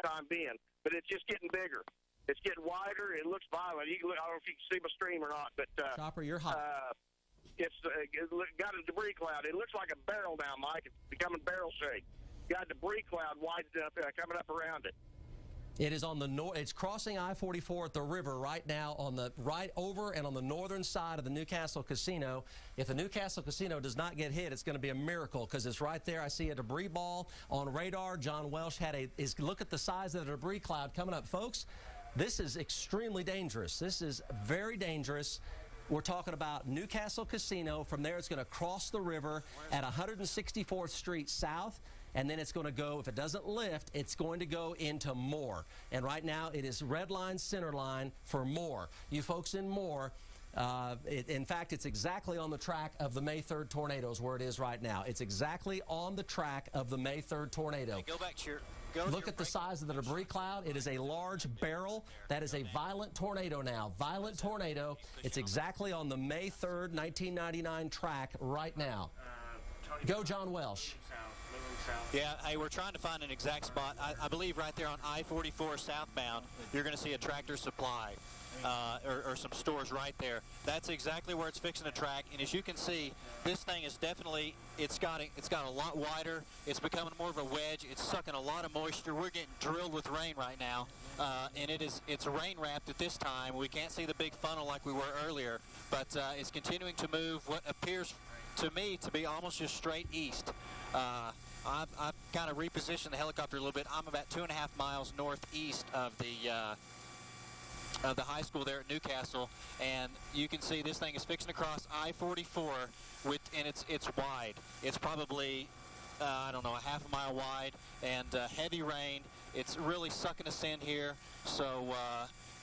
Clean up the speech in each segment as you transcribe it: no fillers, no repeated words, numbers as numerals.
time being, but it's just getting bigger. It's getting wider. It looks violent. I don't know if you can see my stream or not, but Chopper, you're hot. It's got a debris cloud. It looks like a barrel now, Mike. It's becoming barrel shaped. Got a debris cloud widened up, coming up around it. It is on the north. It's crossing I-44 at the river right now, on the right over and on the northern side of the Newcastle Casino. If the Newcastle Casino does not get hit, it's going to be a miracle because it's right there. I see a debris ball on radar. John Welsh look at the size of the debris cloud coming up, folks. This is extremely dangerous. This is very dangerous. We're talking about Newcastle Casino. From there, it's going to cross the river at 164th Street South. And then it's going to go, if it doesn't lift, it's going to go into Moore. And right now, it is red line, center line for Moore. You folks in Moore, in fact, it's exactly on the track of the May 3rd tornadoes where it is right now. It's exactly on the track of the May 3rd tornado. Hey, go back to your... Look at the size of the debris cloud. It is a large barrel. That is a violent tornado now. Violent tornado. It's exactly on the May 3rd, 1999 track right now. Go, John Welsh. Yeah, hey, we're trying to find an exact spot. I believe right there on I-44 southbound, you're going to see a Tractor Supply or some stores right there. That's exactly where it's fixing to track. And as you can see, this thing is definitely, it's got a lot wider. It's becoming more of a wedge. It's sucking a lot of moisture. We're getting drilled with rain right now. And it's rain wrapped at this time. We can't see the big funnel like we were earlier, but it's continuing to move what appears to me to be almost just straight east. I've kind of repositioned the helicopter a little bit. I'm about 2.5 miles northeast of the high school there at Newcastle, and you can see this thing is fixing to cross I-44 and it's wide. It's probably I don't know, a half a mile wide, and heavy rain. It's really sucking us in here, so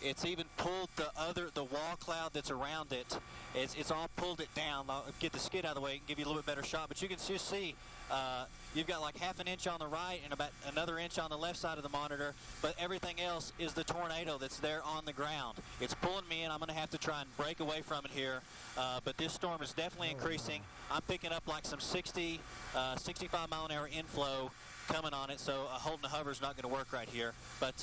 it's even pulled the wall cloud that's around it. It's all pulled it down. I'll get the skid out of the way and give you a little bit better shot, but you can just see you've got like half an inch on the right and about another inch on the left side of the monitor, but everything else is the tornado that's there on the ground. It's pulling me in. I'm going to have to try and break away from it here, but this storm is definitely increasing. I'm picking up like some 60, 65 mile an hour inflow coming on it, so holding the hover is not going to work right here. But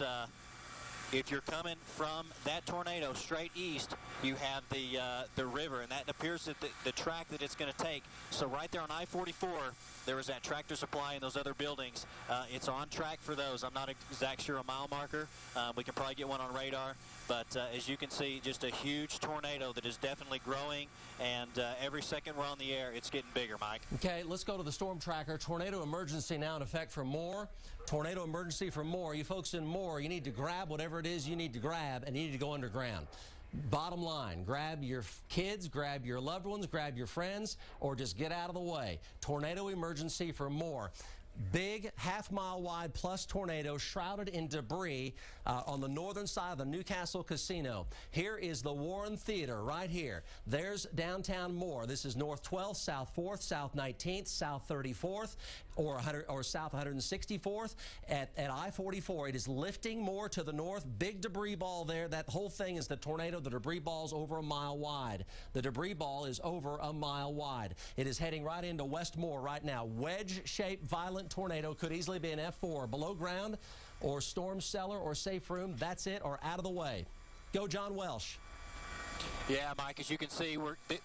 if you're coming from that tornado straight east, you have the river, and that appears that the track that it's going to take. So right there on I-44, there was that Tractor Supply and those other buildings. It's on track for those. I'm not exact sure a mile marker. We can probably get one on radar. But as you can see, just a huge tornado that is definitely growing, and every second we're on the air, it's getting bigger, Mike. Okay, let's go to the storm tracker. Tornado emergency now in effect for Moore. Tornado emergency for Moore. You folks in Moore, you need to grab whatever it is you need to grab, and you need to go underground. Bottom line, grab your kids, grab your loved ones, grab your friends, or just get out of the way. Tornado emergency for Moore. Big half-mile wide plus tornado shrouded in debris on the northern side of the Newcastle Casino. Here is the Warren Theater right here. There's downtown Moore. This is North 12th, South 4th, South 19th, South 34th, or South 164th at I-44. It is lifting more to the north. Big debris ball there. That whole thing is the tornado. The debris ball's over a mile wide. The debris ball is over a mile wide. It is heading right into West Moore right now. Wedge-shaped violent tornado, could easily be an F4 below ground or storm cellar or safe room. That's it, or out of the way. Go, John Welsh. Yeah, Mike, as you can see,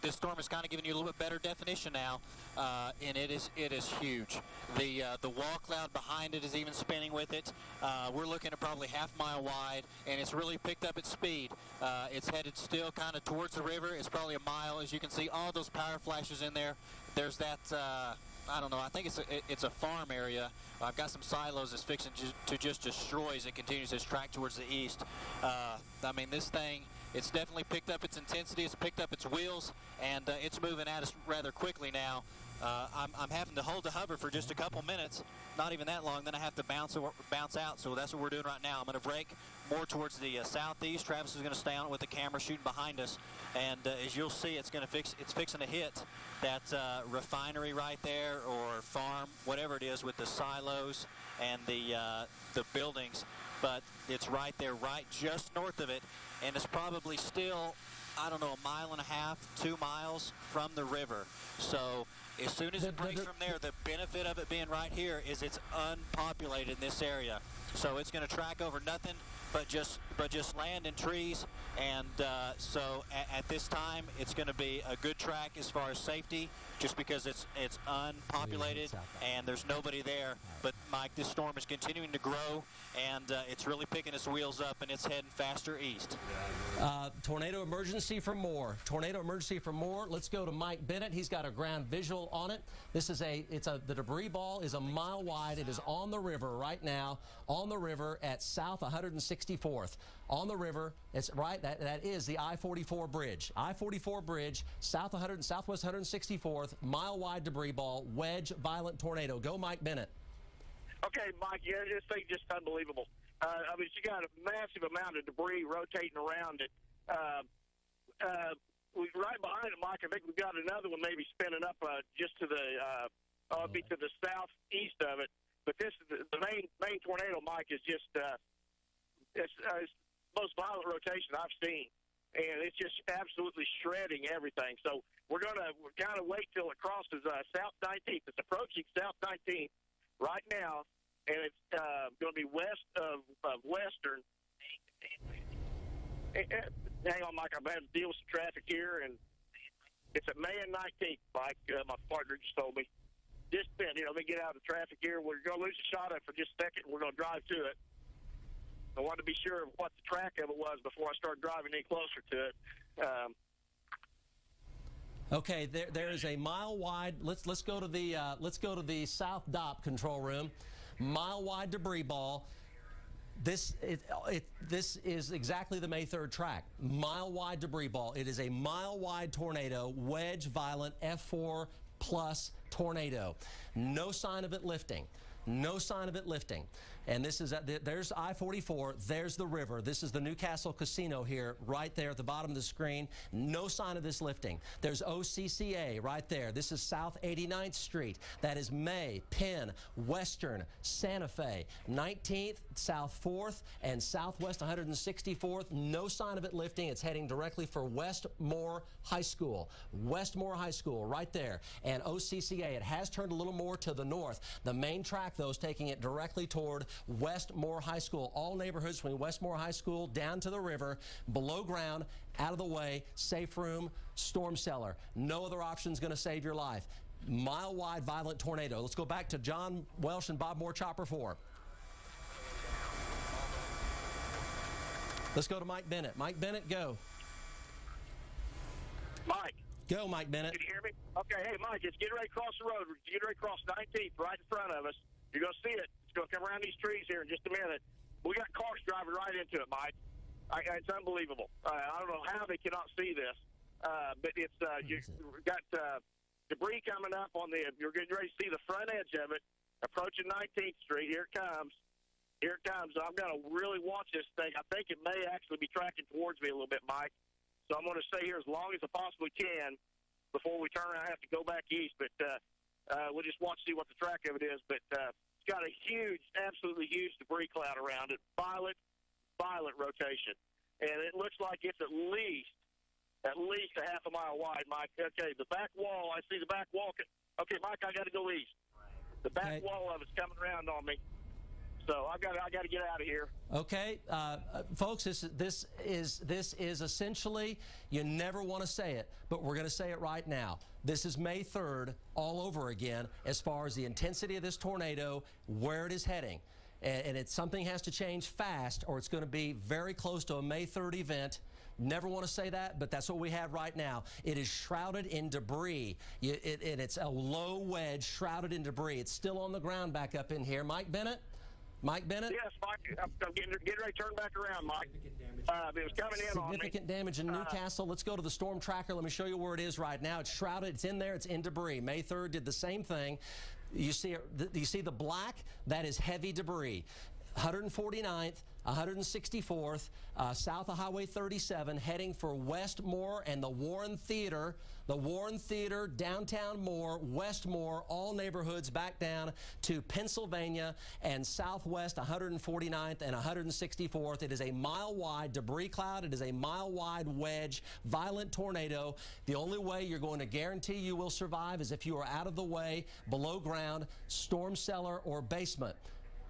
this storm is kind of giving you a little bit better definition now, and it is huge. The wall cloud behind it is even spinning with it. We're looking at probably half-mile wide, and it's really picked up its speed. It's headed still kind of towards the river. It's probably a mile. As you can see, all those power flashes in there. There's that I don't know, I think it's a farm area. I've got some silos that's fixing to just destroy as it continues its track towards the east. I mean, this thing, it's definitely picked up its intensity, it's picked up its wheels, and it's moving at us rather quickly now. I'm having to hold the hover for just a couple minutes, not even that long, then I have to bounce out, so that's what we're doing right now. I'm going to break more towards the southeast. Travis is going to stay on it with the camera shooting behind us, and as you'll see, it's fixing to hit that refinery right there, or farm, whatever it is, with the silos and the buildings, but it's right there, right just north of it, and it's probably still, I don't know, a mile and a half, 2 miles from the river. So as soon as it breaks from there, the benefit of it being right here is it's unpopulated in this area. So it's going to track over nothing but just land and trees. And so at this time, it's going to be a good track as far as safety, just because it's unpopulated and there's nobody there. But Mike, this storm is continuing to grow, and it's really picking its wheels up, and it's heading faster east. Tornado emergency for Moore. Tornado emergency for Moore. Let's go to Mike Bennett. He's got a ground visual on it. This is the debris ball is a mile wide. It is on the river right now, on the river at South 164th. On the river, it's right, that is the I-44 bridge. I-44 bridge, southwest 164th, mile wide debris ball, wedge, violent tornado. Go Mike Bennett. Okay, Mike, yeah, this thing's just unbelievable. I mean, you got a massive amount of debris rotating around it. Right behind it, Mike, I think we've got another one maybe spinning up just to the, be to the southeast of it. But this is the main tornado, Mike, is just it's the most violent rotation I've seen, and it's just absolutely shredding everything. So we're kind of wait till it crosses South 19th. It's approaching South 19th right now, and it's going to be west of Western. Hang on, Mike. I've had to deal with some traffic here, and it's at May and 19th, Mike. My partner just told me. Just then, let me get out of the traffic here. We're going to lose a shot of it for just a second, and we're going to drive to it. I wanted to be sure of what the track of it was before I started driving any closer to it. Okay, there is a mile wide. Let's go to the South DOP control room. Mile wide debris ball. This is exactly the May 3rd track. Mile wide debris ball. It is a mile wide tornado, wedge violent F4 plus tornado. No sign of it lifting. No sign of it lifting. And this is there's I-44, there's the river. This is the Newcastle Casino here, right there at the bottom of the screen. No sign of this lifting. There's OCCA right there. This is South 89th Street. That is May, Penn, Western, Santa Fe, 19th, South 4th, and Southwest 164th. No sign of it lifting. It's heading directly for Westmore High School. Westmore High School right there. And OCCA, it has turned a little more to the north. The main track, though, is taking it directly toward Westmore High School. All neighborhoods between Westmore High School down to the river, below ground, out of the way, safe room, storm cellar. No other option is going to save your life. Mile wide violent tornado. Let's go back to John Welsh and Bob Moore, Chopper 4. Let's go to Mike Bennett. Mike Bennett, go. Mike. Go, Mike Bennett. Can you hear me? Okay, hey, Mike, it's getting ready to cross the road. We're getting ready to cross 19th right in front of us. You're going to see it. It's going to come around these trees here in just a minute. We got cars driving right into it, Mike. It's unbelievable. I don't know how they cannot see this, but it's you've got debris coming up on the. You're getting ready to see the front edge of it approaching 19th Street. Here it comes. Here it comes. I'm going to really watch this thing. I think it may actually be tracking towards me a little bit, Mike. So I'm going to stay here as long as I possibly can before we turn around and have to go back east. But we'll just watch see what the track of it is. But it's got a huge, absolutely huge debris cloud around it. Violent rotation. And it looks like it's at least a half a mile wide, Mike. Okay, the back wall, I see the back wall. Okay, Mike, I got to go east. The back wall of it's coming around on me. So I got to get out of here. Okay, folks, this is essentially, you never want to say it, but we're going to say it right now. This is May 3rd all over again as far as the intensity of this tornado, where it is heading. And something has to change fast, or it's going to be very close to a May 3rd event. Never want to say that, but that's what we have right now. It is shrouded in debris, and it's a low wedge shrouded in debris. It's still on the ground back up in here. Mike Bennett? Mike Bennett? Yes, Mike. I'm getting ready to turn back around, Mike. It was coming in on me. Significant damage in Newcastle. Let's go to the storm tracker. Let me show you where it is right now. It's shrouded. It's in there. It's in debris. May 3rd did the same thing. You see the black? That is heavy debris. 149th, 164th, south of Highway 37, heading for Westmore and the Warren Theater. The Warren Theater, downtown Moore, Westmore, all neighborhoods back down to Pennsylvania and southwest 149th and 164th. It is a mile-wide debris cloud. It is a mile-wide wedge, violent tornado. The only way you're going to guarantee you will survive is if you are out of the way, below ground, storm cellar, or basement.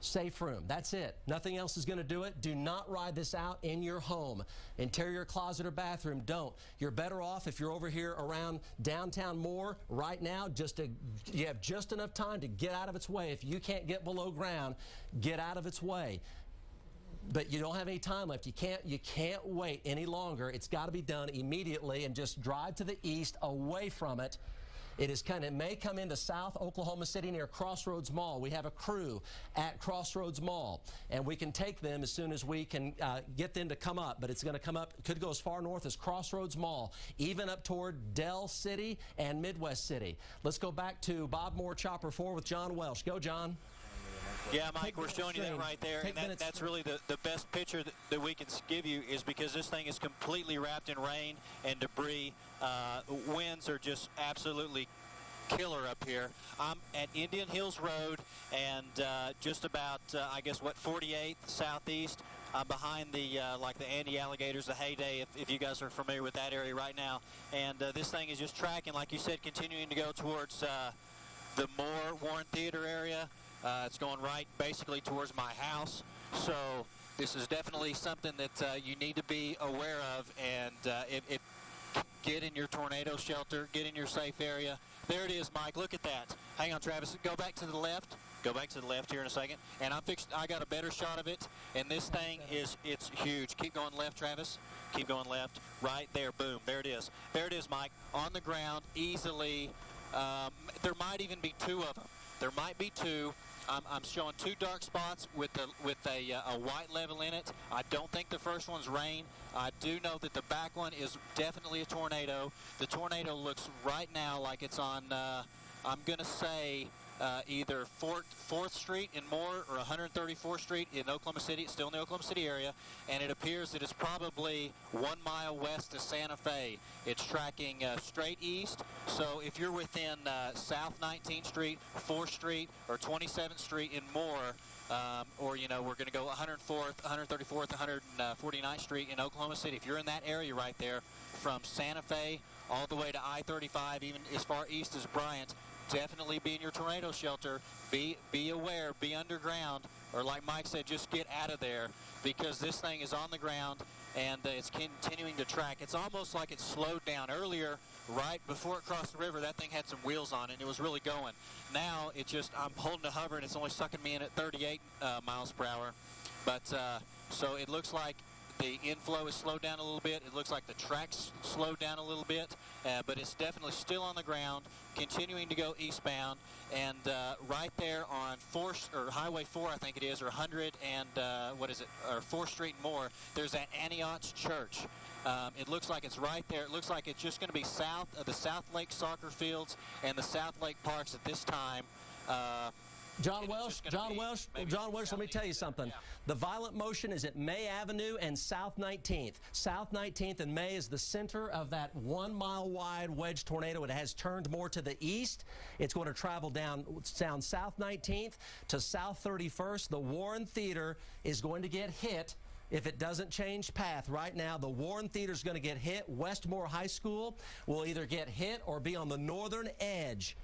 safe room. That's it. Nothing else is going to do it. Do not ride this out in your home. Interior closet or bathroom, don't. You're better off if you're over here around downtown Moore right now. You have just enough time to get out of its way. If you can't get below ground, get out of its way. But you don't have any time left. You can't wait any longer. It's got to be done immediately, and just drive to the east away from it. It may come into South Oklahoma City near Crossroads Mall. We have a crew at Crossroads Mall, and we can take them as soon as we can get them to come up. But it's going to come up, could go as far north as Crossroads Mall, even up toward Dell City and Midwest City. Let's go back to Bob Moore, Chopper 4 with John Welsh. Go, John. Yeah, Mike, we're showing you that right there, and that's really the best picture that we can give you, is because this thing is completely wrapped in rain and debris. Winds are just absolutely killer up here. I'm at Indian Hills Road, and just about, I guess, 48th southeast. I'm behind the like the Andy Alligators, the Heyday, if you guys are familiar with that area right now. And this thing is just tracking, like you said, continuing to go towards the Moore Warren Theater area. It's going right basically towards my house. So this is definitely something that you need to be aware of, and get in your tornado shelter, get in your safe area. There it is, Mike. Look at that. Hang on, Travis. Go back to the left. Go back to the left here in a second. And I got a better shot of it. And this thing it's huge. Keep going left, Travis. Keep going left. Right there. Boom. There it is. There it is, Mike. On the ground, easily. There might even be two of them. There might be two. I'm showing two dark spots with a white level in it. I don't think the first one's rain. I do know that the back one is definitely a tornado. The tornado looks right now like it's on, I'm going to say, either 4th Street in Moore or 134th Street in Oklahoma City. It's still in the Oklahoma City area, and it appears that it's probably 1 mile west of Santa Fe. It's tracking straight east, so if you're within South 19th Street, 4th Street, or 27th Street in Moore, or, you know, we're going to go 104th, 134th, 149th Street in Oklahoma City. If you're in that area right there, from Santa Fe all the way to I-35, even as far east as Bryant, definitely be in your tornado shelter. Be aware, be underground, or like Mike said, just get out of there, because this thing is on the ground and it's continuing to track. It's almost like it's slowed down. Earlier, right before it crossed the river, that thing had some wheels on it and it was really going. Now it just, I'm holding a hover and it's only sucking me in at 38 miles per hour. But so it looks like the inflow is slowed down a little bit. It looks like the track's slowed down a little bit, but it's definitely still on the ground, continuing to go eastbound. And right there on Highway 4, I think it is, or 100 and or 4th Street and Moore, there's that Antioch Church. It looks like it's right there. It looks like it's just going to be south of the South Lake soccer fields and the South Lake parks at this time. John Welsh, let me tell you something. Yeah. The violent motion is at May Avenue and South 19th. South 19th and May is the center of that 1 mile wide wedge tornado. It has turned more to the east. It's going to travel down South 19th to South 31st. The Warren Theater is going to get hit if it doesn't change path. Right now, the Warren Theater is going to get hit. Westmore High School will either get hit or be on the northern edge.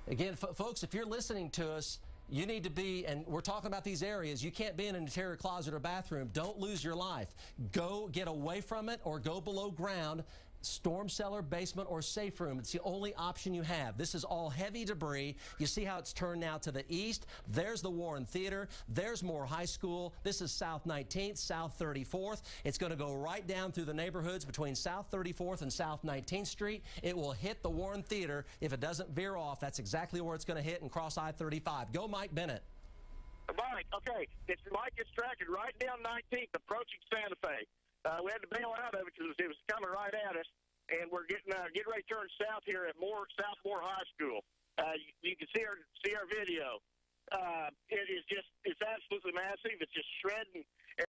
Again, folks, if you're listening to us, you need to be, and we're talking about these areas, you can't be in an interior closet or bathroom. Don't lose your life. Go get away from it or go below ground. Storm cellar, basement, or safe room. It's the only option you have. This is all heavy debris. You see how it's turned now to the east. There's the Warren Theater. There's Moore High School. This is South 19th, South 34th. It's going to go right down through the neighborhoods between South 34th and South 19th Street. It will hit the Warren Theater. If it doesn't veer off, that's exactly where it's going to hit and cross I-35. Go, Mike Bennett. Mike, okay. Mike is tracking right down 19th, approaching Santa Fe. We had to bail out of it because it was coming right at us, and we're getting ready to turn south here at South Moore High School. You can see our video. It's absolutely massive. It's just shredding